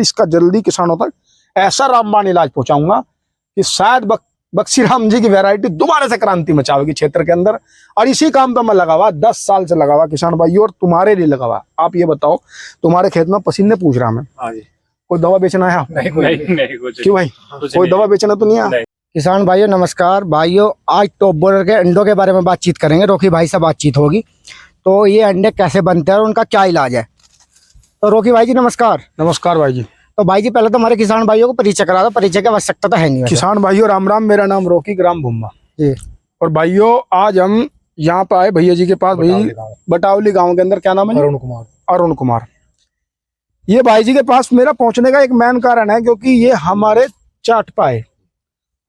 इसका जल्दी किसानों तक ऐसा रामबाण इलाज पहुंचाऊंगा कि शायद बक्सी राम जी की वैरायटी दोबारा से क्रांति मचावेगी क्षेत्र के अंदर। और इसी काम पे मैं लगा हुआ, 10 साल से लगा हुआ किसान भाई, और तुम्हारे लिए लगा हुआ। आप ये बताओ, तुम्हारे खेत में पसीने पूछ रहा मैं, कोई दवा बेचना है? नहीं, कुछ क्यों भाई, कोई दवा बेचना तो नहीं है? किसान भाइयों नमस्कार। भाइयों आज टॉप बॉर्डर के अंडों के बारे में बातचीत करेंगे, रोकी भाई से बातचीत होगी। तो ये अंडे कैसे बनते हैं और उनका क्या इलाज है। तो रोकी भाई जी नमस्कार। नमस्कार भाई जी। तो भाई जी पहले तो हमारे किसान भाइयों को परिचय करा दो, परिचय की आवश्यकता तो है नहीं। किसान भाइयों राम राम, मेरा नाम रोकी, ग्राम भुम्मा जी। और भाइयों आज हम यहाँ पे आए भैया जी के पास, भैया बटावली गांव के अंदर। क्या नाम है? अरुण कुमार। ये भाई जी के पास मेरा पहुंचने का एक मेन कारण है क्योंकि ये हमारे चाट पाए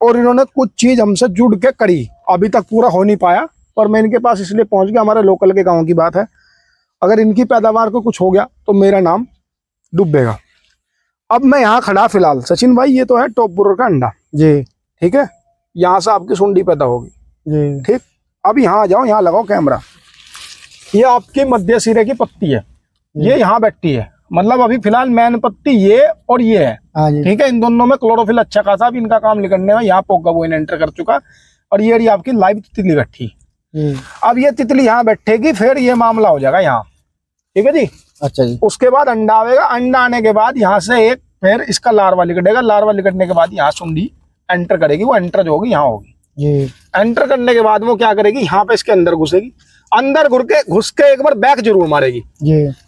और इन्होंने कुछ चीज हमसे जुड़ के करी, अभी तक पूरा हो नहीं पाया, पर मैं इनके पास इसलिए पहुंच गया। हमारे लोकल के गांव की बात है, अगर इनकी पैदावार को कुछ हो गया तो मेरा नाम डूबेगा। अब मैं यहाँ खड़ा फिलहाल, सचिन भाई ये तो है टॉप बॉर्डर का अंडा जी, ठीक है, यहाँ से आपकी सुंडी पैदा होगी जी, ठीक। अब यहाँ आ जाओ, यहाँ लगाओ कैमरा। ये आपकी मध्य सिरे की पत्ती है, ये यहाँ बैठी है, मतलब अभी फिलहाल मैन पत्ती ये और ये है, ठीक है। इन दोनों में क्लोरोफिल अच्छा खासा अब इनका काम निकलने में, यहाँ पोका वो एंटर कर चुका। और ये आपकी लाइव तितली बैठी। अब ये तितली यहाँ बैठेगी, फिर ये मामला हो जाएगा यहाँ, ठीक है जी। अच्छा जी। उसके बाद अंडा आएगा, अंडा आने के बाद यहाँ से एक फिर इसका लार्वा लिकटेगा, लार्वा लिकटने के बाद यहाँ सुंडी एंटर करेगी, वो एंटर जो होगी यहाँ होगी जी। एंटर करने के बाद वो क्या करेगी, यहाँ पे इसके अंदर घुसेगी, अंदर घुस के एक बार बैक जरूर मारेगी।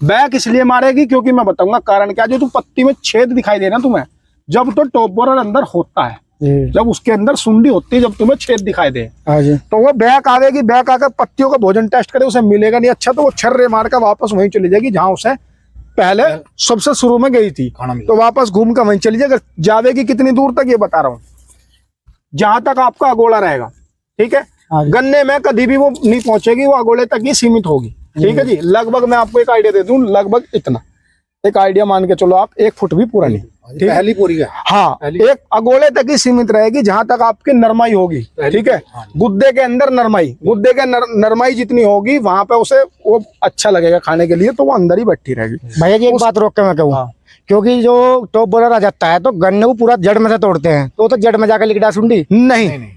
बैक इसलिए मारेगी क्योंकि मैं बताऊंगा कारण क्या। जो तुम पत्ती में छेद दिखाई दे रहा तुम्हें, जब तो टॉप बॉर्डर अंदर होता है, जब उसके अंदर सुंडी होती है, जब तुम्हें छेद दिखाई दे तो वो बैक आवेगी, बैक आकर पत्तियों का भोजन टेस्ट करे, उसे मिलेगा नहीं अच्छा, तो वो छर्रे मार कर वापस वहीं चली जाएगी जहां उसे पहले सबसे शुरू में गई थी, तो वापस घूम कर वहीं चली जाएगी। जावेगी कितनी दूर तक ये बता रहा हूँ, जहां तक आपका अगोला रहेगा, ठीक है। गन्ने में कभी भी वो नहीं पहुंचेगी, वो अगोले तक ही सीमित होगी, ठीक है जी। लगभग मैं आपको एक आइडिया दे दूं, लगभग इतना एक आइडिया मान के चलो आप, 1 फुट भी पूरा नहीं, पहली पूरी है। हाँ, एक अगोले तक ही सीमित रहेगी जहां तक आपकी नरमाई होगी, ठीक है। गुद्दे के अंदर नरमाई, गुद्दे के नरमाई जितनी होगी वहां पे उसे वो अच्छा लगेगा खाने के लिए, तो वो अंदर ही बैठी रहेगी। भैया जी एक बात रोक के मैं कहूँ, क्योंकि जो टॉप बॉर्डर आ जाता है तो गन्ने को पूरा जड़ में से तोड़ते हैं, तो जड़ में जाकर लिकटा सुंडी नहीं,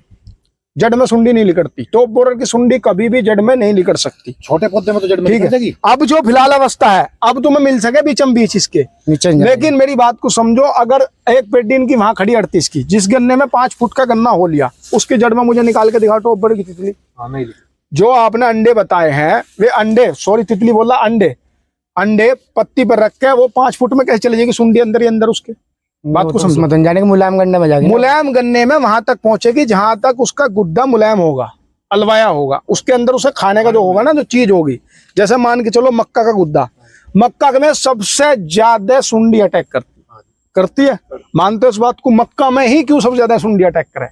जड़ में सुंडी नहीं लिकटती। टॉप बॉर्डर की सुंडी कभी भी जड़ में नहीं लिकट सकती, छोटे पौधे में तो जड़ में ठीक है। अब जो फिलहाल अवस्था है, अब तुम्हें मिल सके बीचम बीच इसके नीचे, लेकिन मेरी बात को समझो, अगर एक पेटी इनकी वहां खड़ी 38 की, जिस गन्ने में 5 फुट का गन्ना हो लिया, उसके जड़ में मुझे निकाल के दिखाओ टॉप बॉर्डर की तितली। जो आपने अंडे बताए हैं वे अंडे, सॉरी तितली बोला, अंडे पत्ती पर रख के वो 5 फुट में कैसे चली जाएगी सुंडी अंदर ही अंदर उसके? बात को समझ मत जाने के मुलायम गन्ने में जाएगी, मुलायम गन्ने में वहां तक पहुंचेगी जहां तक उसका गुद्दा मुलायम होगा, अलवाया होगा, उसके अंदर उसे खाने का जो होगा ना, जो चीज होगी। जैसे मान के चलो मक्का का गुद्दा, मक्का में सबसे ज्यादा सुंडी अटैक करती है, मानते हो इस बात को? मक्का में ही क्यों सबसे ज्यादा सुंडी अटैक करे?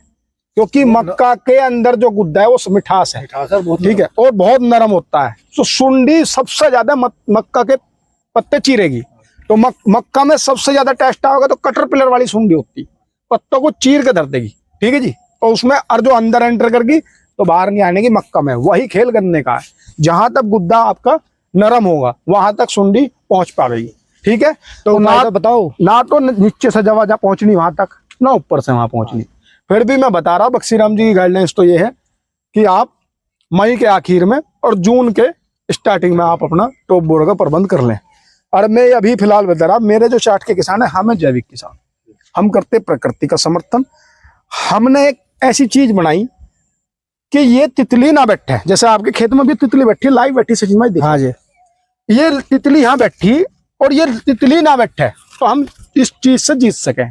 क्योंकि मक्का के अंदर जो गुद्दा है वो मिठास है, ठीक है, और बहुत नरम होता है, तो सुंडी सबसे ज्यादा मक्का के पत्ते चीरेगी। तो मक्का में सबसे ज्यादा टेस्ट होगा तो कटर पिलर वाली सुंडी होती, पत्तों को चीर के धर देगी, ठीक है जी। तो उसमें और जो अंदर एंटर करगी तो बाहर नहीं आने की। मक्का में वही खेल गन्ने का है, जहां तक गुद्दा आपका नरम होगा वहां तक सुंडी पहुंच पाएगी, ठीक है। तो ना बताओ, ना तो नीचे से जहाँ पहुंचनी वहां तक, ना ऊपर से वहां पहुंचनी। फिर भी मैं बता रहा हूँ, बक्सी राम जी की गाइडलाइंस तो ये है कि आप मई के आखिर में और जून के स्टार्टिंग में आप अपना टॉप बॉर्डर का प्रबंध कर लें। और मैं अभी फिलहाल बता रहा, मेरे जो चाट के किसान है, हम जैविक किसान, हम करते प्रकृति का समर्थन। हमने एक ऐसी चीज बनाई कि ये तितली ना बैठे, जैसे आपके खेत में भी तितली बैठी, लाइव बैठी, सचिन भाई देखा जी, ये तितली यहाँ बैठी और ये तितली ना बैठे, तो हम इस चीज से जीत सके।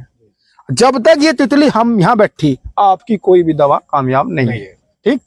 जब तक ये तितली हम यहाँ बैठी, आपकी कोई भी दवा कामयाब नहीं है, ठीक।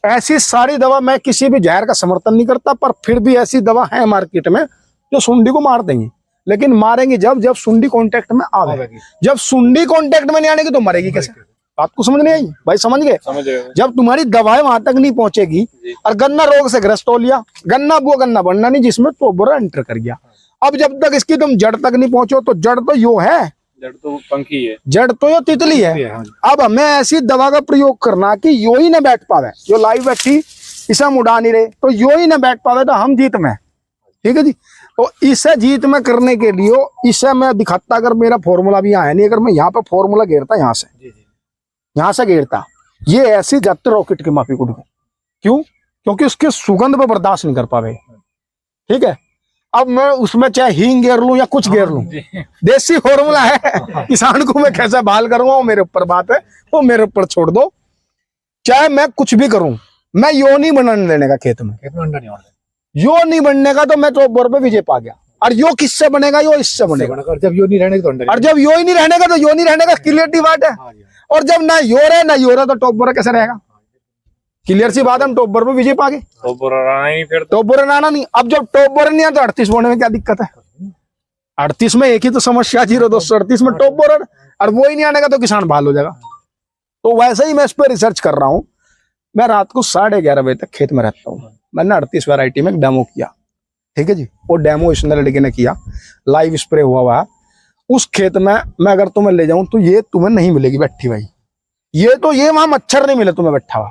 ऐसी सारी दवा, मैं किसी भी जहर का समर्थन नहीं करता, पर फिर भी ऐसी दवा है मार्केट में जो सुंडी को मार देंगी, लेकिन मारेंगी जब सुंडी कांटेक्ट में आवेगी। जब सुंडी कांटेक्ट में नहीं आने की तो मरेगी कैसे? बात को समझ नहीं आई भाई? समझ गए? जब तुम्हारी दवाएं वहां तक नहीं पहुंचेगी और गन्ना रोग से ग्रस्त हो लिया, गन्ना वो गन्ना बनना नहीं जिसमें तो बुरा एंटर कर गया। अब जब तक इसकी तुम जड़ तक नहीं पहुंचो, तो जड़ तो यो है, जड़ तो पंखी है, जड़ तो यो तितली है। अब हमें ऐसी दवा का प्रयोग करना कि यो ही ना बैठ पावे, जो लाइव बैठी इसे हम उड़ा नहीं रहे, तो यो ही ना बैठ पावे, तो हम जीत में, ठीक है जी। तो इसे जीत में करने के लिए इसे मैं दिखाता, अगर मेरा फॉर्मूला भी आया नहीं, अगर मैं यहाँ पे फॉर्मूला घेरता यहाँ से, यहाँ से घेरता, ये ऐसी जाते रॉकेट की माफी कुछ। क्यों? क्योंकि उसके सुगंध पे बर्दाश्त नहीं कर पावे। ठीक है, अब मैं उसमें चाहे हींग घेर लूं या कुछ घेर लूं, देसी फॉर्मूला है। किसान को मैं कैसे बहाल करूंगा वो मेरे ऊपर बात है, वो मेरे ऊपर छोड़ दो। चाहे मैं कुछ भी करूं, मैं यो नहीं बनने देने का खेत में अंडा नहीं होना। यो नहीं बनने का, तो मैं तो बोर पे विजय पा गया। और यो किससे बनेगा? यो इससे बनेगा। और जब यो नहीं रहने का तो अंडा और जब यो ही नहीं रहने का तो यो नहीं रहने का, क्लियर सी बात है। और जब ना यो रहे ना यो रहे तो टॉप बोरा कैसे रहेगा? क्लियर सी बात है, हम टॉप बोर पे विजय पा गए। तो बुरा नहीं, फिर टॉप बोरा आना नहीं। अब जब टॉप बोरा नहीं आता तो 38 बोने में क्या दिक्कत है? 38 में एक ही तो समस्या 0-238 में टॉप बोरा, और वो ही नहीं आने का तो किसान बहाल हो जाएगा। तो वैसे ही मैं इस पर रिसर्च कर रहा हूँ। मैं रात को 11:30 बजे तक खेत में रहता हूँ। मैंने 38 वैरायटी में एक डेमो किया। ठीक है जी, वो डेमो इस लड़के ने किया, लाइव स्प्रे हुआ है उस खेत में। मैं अगर तुम्हें ले जाऊं तो ये तुम्हें नहीं मिलेगी बैठी भाई, ये वहां मच्छर नहीं मिले तुम्हें बैठा हुआ।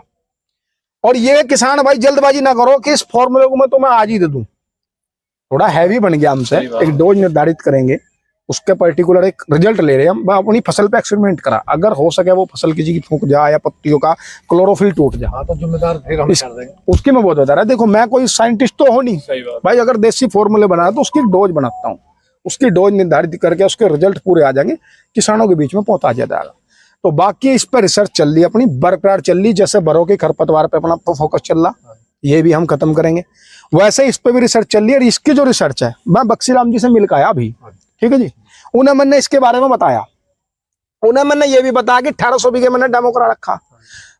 और ये किसान भाई जल्दबाजी ना करो कि इस फॉर्मूले को मैं तुम्हें आज ही दे दूं। थोड़ा हैवी बन गया हमसे, एक डोज निर्धारित करेंगे, उसके पर्टिकुलर एक रिजल्ट ले रहे हैं हम। अपनी फसल पे एक्सपेरिमेंट करा, अगर हो सके वो फसल किसी की फूंक जाए या पत्तियों का क्लोरोफिल टूट जाए तो जिम्मेदार फिर हम कर देंगे। उसकी मैं बहुत बता रहा। देखो मैं कोई साइंटिस्ट तो हो नहीं सही बात। भाई, अगर देसी फॉर्मूले बनाए तो उसकी डोज बनाता हूँ, उसकी डोज निर्धारित करके उसके रिजल्ट पूरे आ जाएंगे, किसानों के बीच में पहुंचा जाएगा। तो बाकी इस पर रिसर्च चल रही है अपनी, बरकरार चल रही। जैसे बरों के खरपतवार पे अपना फोकस चल रहा, ये भी हम खत्म करेंगे, वैसे इस पे भी रिसर्च चल रही है। और इसकी जो रिसर्च है, मैं बक्सीराम जी से मिल के आया अभी। ठीक है जी, उन्हें मैंने इसके बारे में बताया, उन्हें मैंने ये भी बताया कि 1800 बीघे मैंने डेमो करा रखा।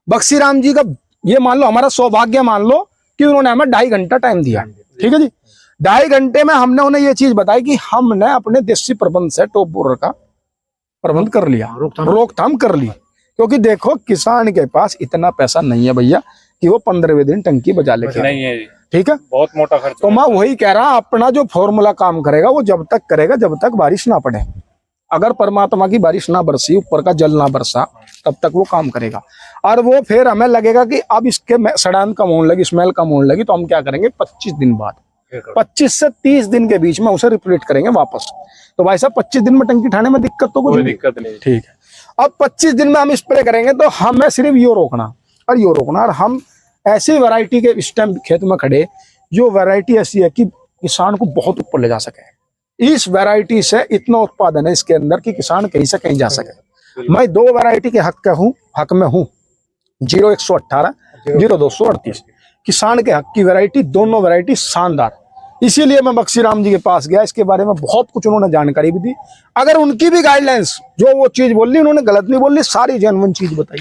बक्सीराम जी का ये मान लो हमारा सौभाग्य मान लो कि उन्होंने हमें 2.5 घंटा टाइम दिया। ठीक है जी, 2.5 घंटे में हमने उन्हें ये चीज बताई कि हमने अपने देसी प्रबंध से टॉप बोरर का प्रबंध कर लिया, रोकथाम कर ली। क्योंकि देखो किसान के पास इतना पैसा नहीं है भैया कि वो 15वें दिन टंकी बजा लेके, नहीं है, ठीक है, बहुत मोटा खर्च। तो मैं वही कह रहा, अपना जो फॉर्मूला काम करेगा वो जब तक करेगा जब तक बारिश ना पड़े। अगर परमात्मा की बारिश ना बरसी, ऊपर का जल ना बरसा, तब तक वो काम करेगा। और वो फिर हमें लगेगा कि अब इसके सड़ान कम होने लगी, स्मेल कम होने लगी, तो हम क्या करेंगे 25 दिन बाद, 25 से 30 दिन के बीच में उसे रिप्लेट करेंगे वापस। तो भाई साहब 25 दिन में टंकी ठाने में दिक्कत तो कोई दिक्कत नहीं। ठीक है, अब 25 दिन में हम स्प्रे करेंगे तो हमें सिर्फ यो रोकना और यो रोकना। और हम ऐसी वैरायटी के इस टाइम खेत में खड़े, जो वैरायटी ऐसी है कि किसान को बहुत ऊपर ले जा सके। इस वैरायटी से इतना उत्पादन है इसके अंदर कि किसान कहीं से कहीं जा सके। मैं 2 वैरायटी के हक में हूँ, 0118, 0238 किसान के हक की वैरायटी, दोनों वैरायटी शानदार। इसीलिए मैं बक्सीराम जी के पास गया, इसके बारे में बहुत कुछ उन्होंने जानकारी भी दी। अगर उनकी भी गाइडलाइंस जो वो चीज बोल ली, उन्होंने गलत नहीं बोली, सारी जेन्युइन चीज बताई।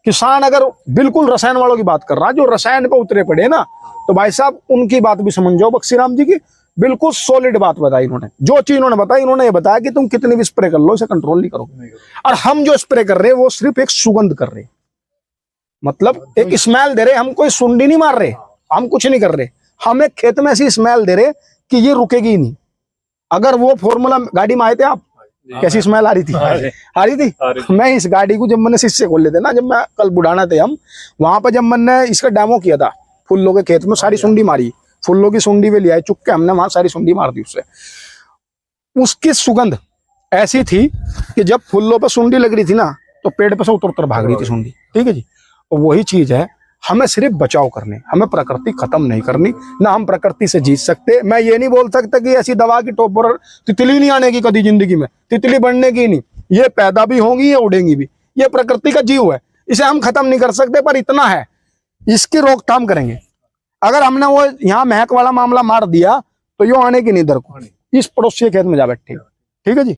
किसान अगर बिल्कुल रसायन वालों की बात कर रहा है, जो रसायन पे उतरे पड़े ना, तो भाई साहब उनकी बात भी समझ जाओ। बक्सीराम जी की बिल्कुल सॉलिड बात बताई इन्होंने। जो चीज उन्होंने बताई, उन्होंने ये बताया कि तुम कितनी भी स्प्रे कर लो, इसे कंट्रोल नहीं करोगे। और हम जो स्प्रे कर रहे हैं वो सिर्फ एक सुगंध कर रहे, मतलब एक स्मेल दे रहे। हम कोई सुंडी नहीं मार रहे, हम कुछ नहीं कर रहे, हम एक खेत में ऐसी स्मेल दे रहे कि ये रुकेगी ही नहीं। अगर वो फॉर्मूला गाड़ी में आए थे आप, कैसी स्मेल आ रही थी? आ रही थी। मैं इस गाड़ी को जब मैंने शीशे खोल लेते ना, जब मैं कल बुढ़ाना थे हम वहां पर, जब मैंने इसका डेमो किया था, फुल्लों के खेत में सारी सुंडी मारी, फुल्लों की सुंडी भी ले आए चुक के, हमने वहां सारी सुंडी मार दी उससे। उसकी सुगंध ऐसी थी कि जब फुल्लों पर सुंडी लग रही थी ना, तो पेड़ पर से उतर भाग रही थी सुंडी। ठीक है जी, तो वही चीज है, हमें सिर्फ बचाव करने, हमें प्रकृति खत्म नहीं करनी। ना हम प्रकृति से जीत सकते। मैं ये नहीं बोल सकता कि ऐसी दवा की टॉप बोरर तितली नहीं आने की कभी जिंदगी में, तितली बनने की नहीं, ये पैदा भी होंगी, ये उड़ेंगी भी, ये प्रकृति का जीव है, इसे हम खत्म नहीं कर सकते। पर इतना है, इसकी रोकथाम करेंगे। अगर हमने वो यहाँ महक वाला मामला मार दिया तो यो आने की नहीं दर को, इस पड़ोसी के खेत में जा बैठे। ठीक है जी,